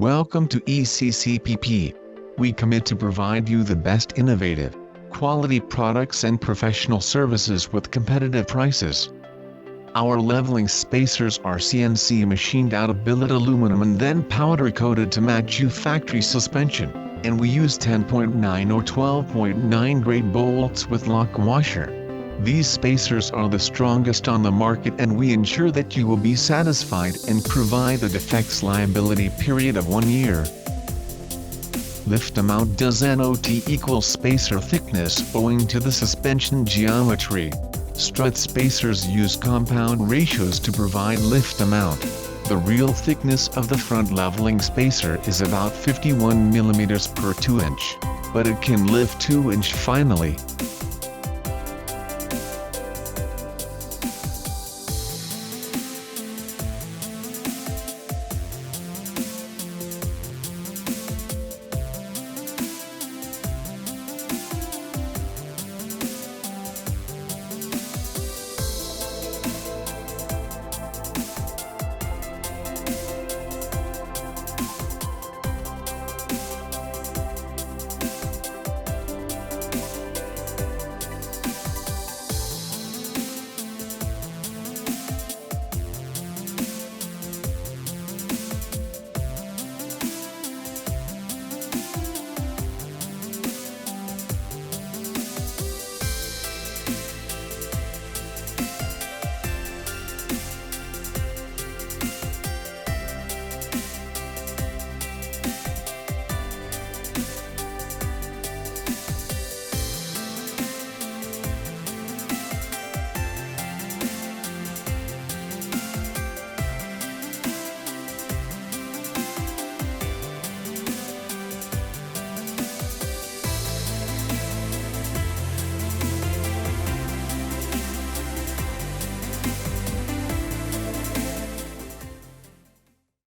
Welcome to ECCPP. We commit to provide you the best innovative, quality products and professional services with competitive prices. Our leveling spacers are CNC machined out of billet aluminum and then powder coated to match you factory suspension, and we use 10.9 or 12.9 grade bolts with lock washer. These spacers are the strongest on the market, and we ensure that you will be satisfied and provide a defects liability period of 1 year. Lift amount does not equal spacer thickness owing to the suspension geometry. Strut spacers use compound ratios to provide lift amount. The real thickness of the front leveling spacer is about 51 mm per 2 inch, but it can lift 2 inch finally.